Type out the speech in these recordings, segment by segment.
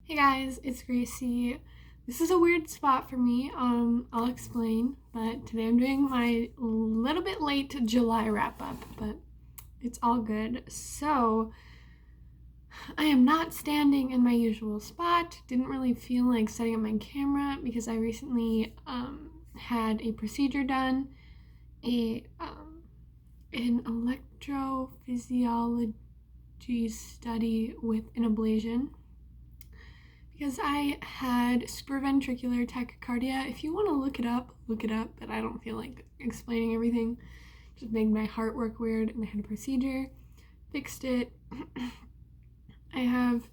Hey guys, it's Gracie. This is a weird spot for me. I'll explain, but today I'm doing my little bit late July wrap up, but it's all good. So, I am not standing in my usual spot. Didn't really feel like setting up my camera because I recently had a procedure done, a an electrophysiology study with an ablation because I had supraventricular tachycardia. If you want to look it up, but I don't feel like explaining everything. Just made my heart work weird, and I had a procedure, fixed it. I have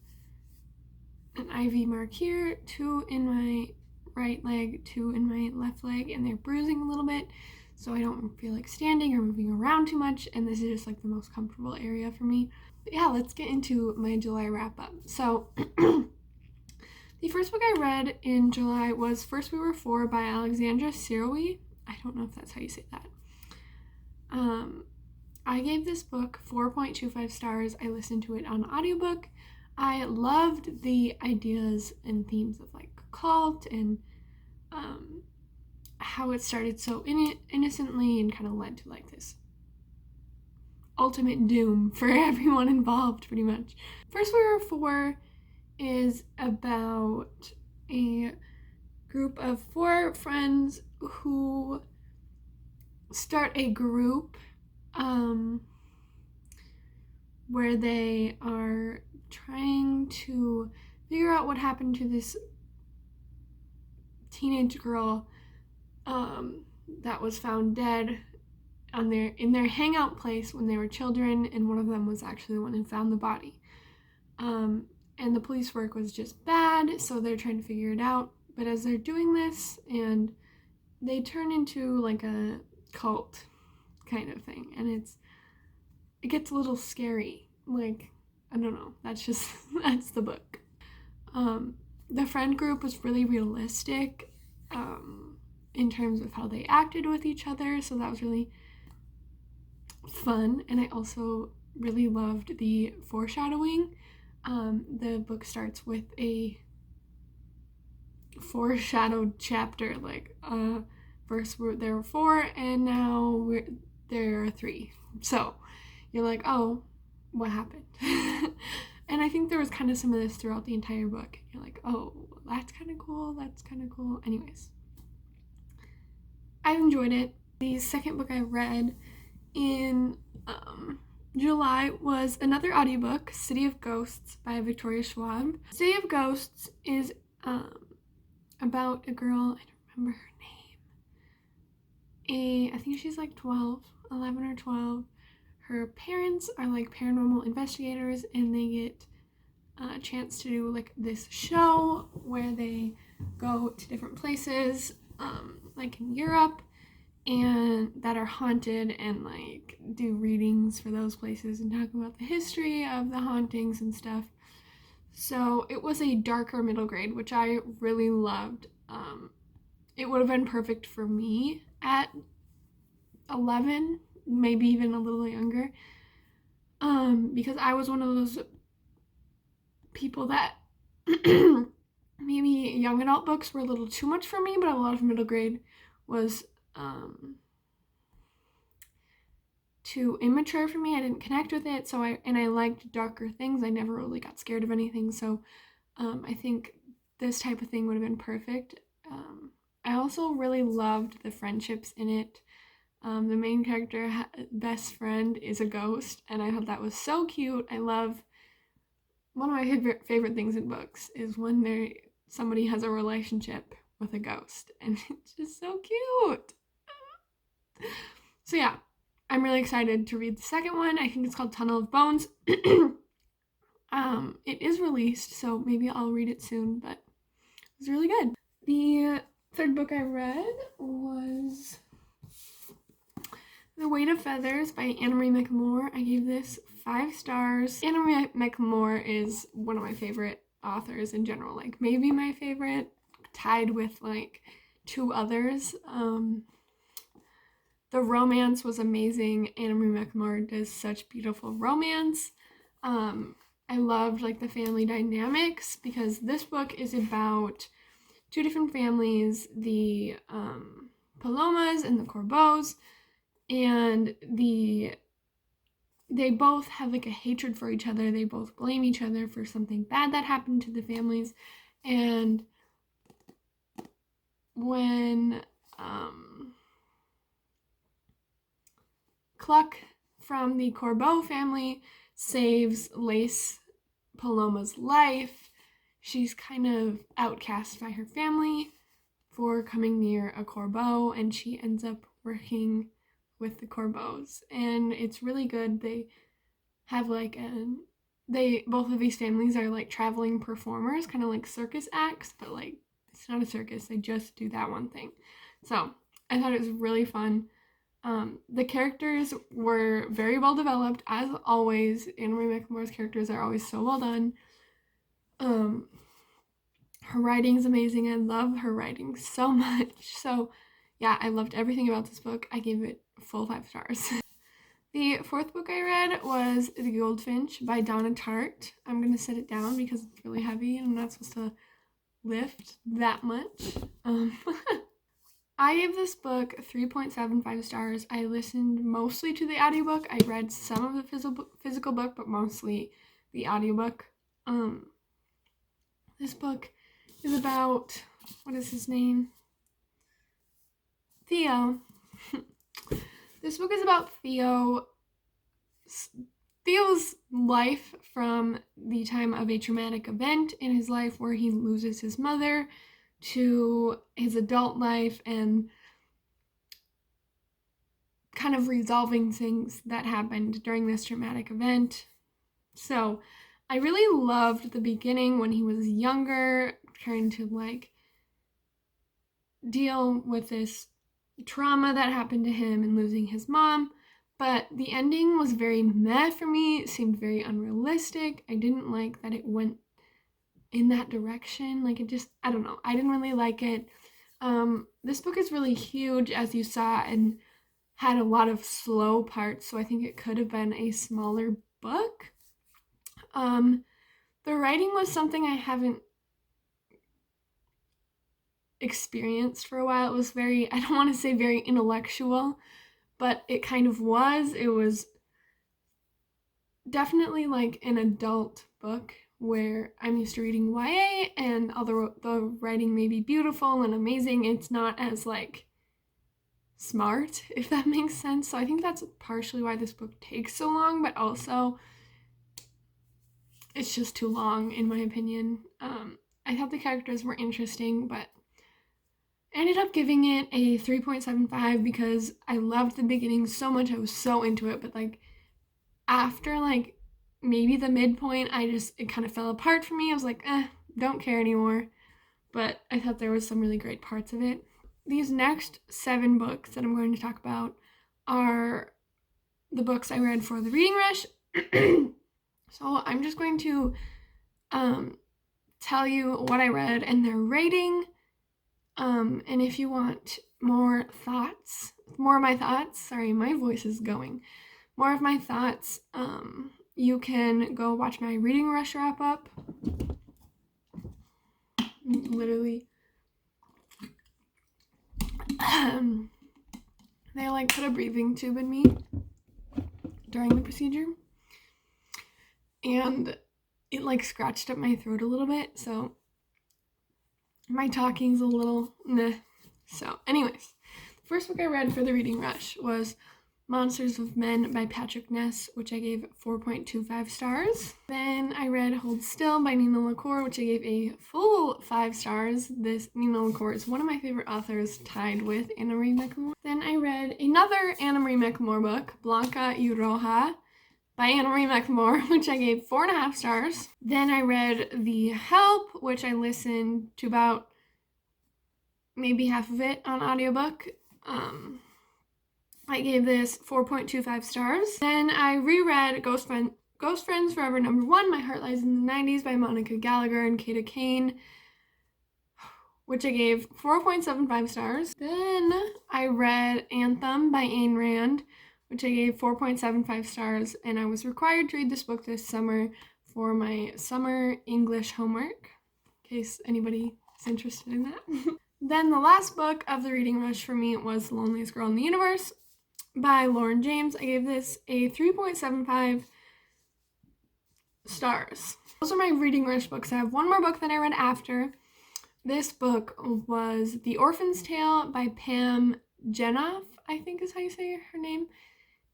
an IV mark here, 2 in my right leg, 2 in my left leg, and they're bruising a little bit, so I don't feel like standing or moving around too much, and this is just like the most comfortable area for me. But yeah, let's get into my July wrap up. So the first book I read in July was First We Were Four by Alexandra Sirowy. I don't know if that's how you say that. I gave this book 4.25 stars. I listened to it on audiobook. I loved the ideas and themes of like cult and how it started so innocently and kind of led to like this ultimate doom for everyone involved, pretty much. First We Were Four is about a group of 4 friends who start a group where they are trying to figure out what happened to this teenage girl that was found dead in their hangout place when they were children, and one of them was actually the one who found the body. And the police work was just bad, so they're trying to figure it out. But as they're doing this, and they turn into like a cult kind of thing, and it gets a little scary. Like, I don't know, that's the book. The friend group was really realistic in terms of how they acted with each other, so that was really fun. And I also really loved the foreshadowing. The book starts with a foreshadowed chapter, like first there were 4 and now there are 3. So you're like, oh, what happened? And I think there was kind of some of this throughout the entire book. You're like, oh, that's kind of cool. Anyways, I enjoyed it. The second book I read in July was another audiobook, City of Ghosts by Victoria Schwab. City of Ghosts is about a girl, I don't remember her name. I think she's like 11 or 12. Her parents are like paranormal investigators, and they get a chance to do like this show where they go to different places, like in Europe, and that are haunted, and like do readings for those places and talk about the history of the hauntings and stuff. So it was a darker middle grade, which I really loved. It would have been perfect for me at 11, maybe even a little younger, because I was one of those people that maybe young adult books were a little too much for me, but a lot of middle grade was too immature for me. I didn't connect with it, so I liked darker things. I never really got scared of anything, so I think this type of thing would have been perfect. I also really loved the friendships in it. The main character, best friend, is a ghost, and I thought that was so cute. I love, one of my favorite things in books is when somebody has a relationship with a ghost, and it's just so cute. So yeah, I'm really excited to read the second one. I think it's called Tunnel of Bones. It is released, so maybe I'll read it soon, but it was really good. The third book I read was The Weight of Feathers by Anna Marie McLemore. I gave this 5 stars. Anna Marie McLemore is one of my favorite authors in general, like maybe my favorite, tied with like 2 others. The romance was amazing. Anna Marie McLemore does such beautiful romance. I loved like the family dynamics, because this book is about two different families, the Palomas and the Corbeaus, and they both have like a hatred for each other. They both blame each other for something bad that happened to the families. And when Cluck from the Corbeau family saves Lace Paloma's life, she's kind of outcast by her family for coming near a Corbeau, and she ends up working with the Corbeaus, and it's really good. They have like both of these families are like traveling performers, kind of like circus acts, but like it's not a circus, they just do that one thing. So I thought it was really fun. The characters were very well developed, as always. Anna Marie McLemore's characters are always so well done. Her writing's amazing. I love her writing so much. So yeah, I loved everything about this book. I gave it full 5 stars. The fourth book I read was The Goldfinch by Donna Tartt. I'm going to set it down because it's really heavy and I'm not supposed to lift that much. I gave this book 3.75 stars. I listened mostly to the audiobook. I read some of the physical book, but mostly the audiobook. This book is about, what is his name? Theo. This book is about Theo's life from the time of a traumatic event in his life where he loses his mother to his adult life and kind of resolving things that happened during this traumatic event. So I really loved the beginning when he was younger, trying to like deal with this trauma that happened to him and losing his mom. But the ending was very meh for me. It seemed very unrealistic. I didn't like that it went in that direction. Like it just, I don't know. I didn't really like it. This book is really huge, as you saw, and had a lot of slow parts. So I think it could have been a smaller book. The writing was something I haven't experienced for a while. It was very, I don't want to say very intellectual, but it kind of was. It was definitely like an adult book where I'm used to reading YA, and although the writing may be beautiful and amazing, it's not as like smart, if that makes sense. So I think that's partially why this book takes so long, but also it's just too long in my opinion. I thought the characters were interesting, but I ended up giving it a 3.75 because I loved the beginning so much. I was so into it, but like after like maybe the midpoint, it kind of fell apart for me. I was like, don't care anymore. But I thought there was some really great parts of it. These next 7 books that I'm going to talk about are the books I read for the reading rush. So I'm just going to tell you what I read and their rating. And if you want more of my thoughts, sorry, my voice is going, more of my thoughts, you can go watch my reading rush wrap up. Literally, they like put a breathing tube in me during the procedure, and it like scratched up my throat a little bit, so my talking's a little meh. So anyways, the first book I read for the reading rush was Monsters of Men by Patrick Ness, which I gave 4.25 stars. Then I read Hold Still by Nina LaCour, which I gave a full 5 stars. This Nina LaCour is one of my favorite authors, tied with Anna Marie McLemore. Then I read another Anna Marie McLemore book, Blanca y Roja by Anna Marie McLemore, which I gave 4.5 stars. Then I read The Help, which I listened to about maybe half of it on audiobook. I gave this 4.25 stars. Then I reread Ghost Friends Forever #1, My Heart Lies in the 90s by Monica Gallagher and Kata Kane, which I gave 4.75 stars. Then I read Anthem by Ayn Rand, which I gave 4.75 stars, and I was required to read this book this summer for my summer English homework, in case anybody is interested in that. Then the last book of the reading rush for me was The Loneliest Girl in the Universe by Lauren James. I gave this a 3.75 stars. Those are my reading rush books. I have one more book that I read after. This book was The Orphans Tale by Pam Jenoff, I think is how you say her name.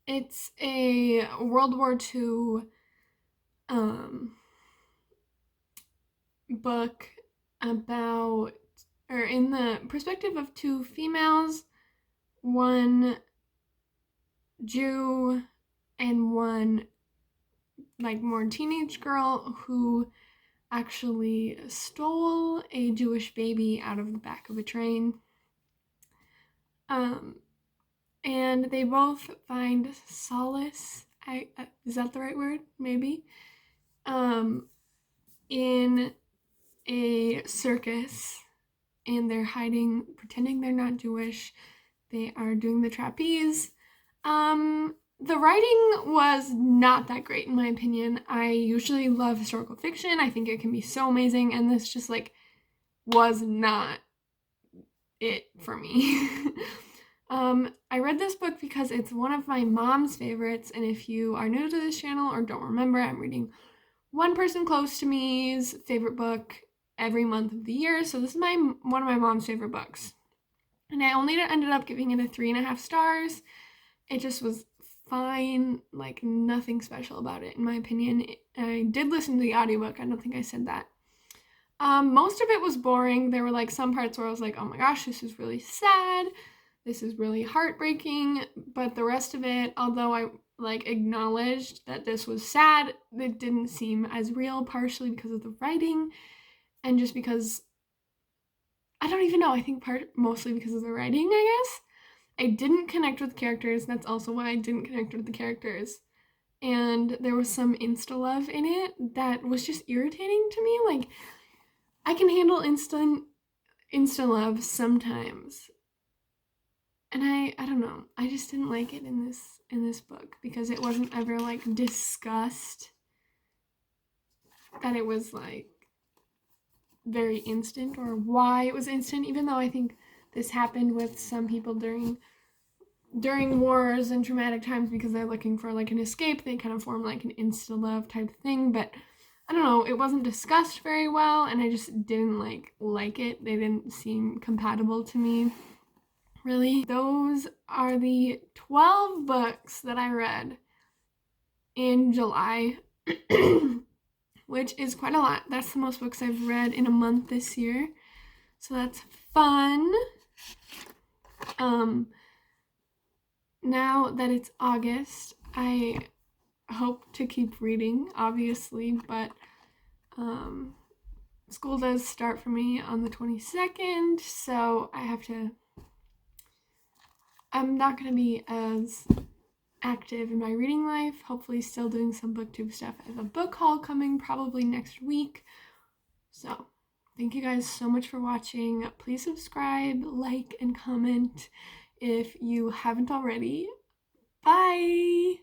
It's a World War II book about, or in the perspective of two females, one Jew and one like more teenage girl who actually stole a Jewish baby out of the back of a train. And they both find solace, is that the right word? Maybe. In a circus, and they're hiding, pretending they're not Jewish. They are doing the trapeze. The writing was not that great in my opinion. I usually love historical fiction. I think it can be so amazing, and this just like was not it for me. I read this book because it's one of my mom's favorites, and if you are new to this channel or don't remember, I'm reading one person close to me's favorite book every month of the year, so this is one of my mom's favorite books. And I only ended up giving it a 3.5 stars. It just was fine, like nothing special about it in my opinion. I did listen to the audiobook, I don't think I said that. Most of it was boring. There were like some parts where I was like, oh my gosh, this is really sad. This is really heartbreaking, but the rest of it, although I like acknowledged that this was sad, it didn't seem as real, partially because of the writing and just because, I don't even know, I think mostly because of the writing, I guess. I didn't connect with characters. That's also why I didn't connect with the characters. And there was some insta-love in it that was just irritating to me. Like, I can handle insta-love sometimes. And I don't know, I just didn't like it in this book because it wasn't ever like discussed that it was like very instant or why it was instant, even though I think this happened with some people during wars and traumatic times because they're looking for like an escape. They kind of form like an insta-love type thing, but I don't know, it wasn't discussed very well, and I just didn't like it. They didn't seem compatible to me. Really. Those are the 12 books that I read in July, which is quite a lot. That's the most books I've read in a month this year. So that's fun. Now that it's August, I hope to keep reading, obviously, but school does start for me on the 22nd, so I'm not going to be as active in my reading life. Hopefully still doing some booktube stuff. I have a book haul coming probably next week. So thank you guys so much for watching. Please subscribe, like, and comment if you haven't already. Bye!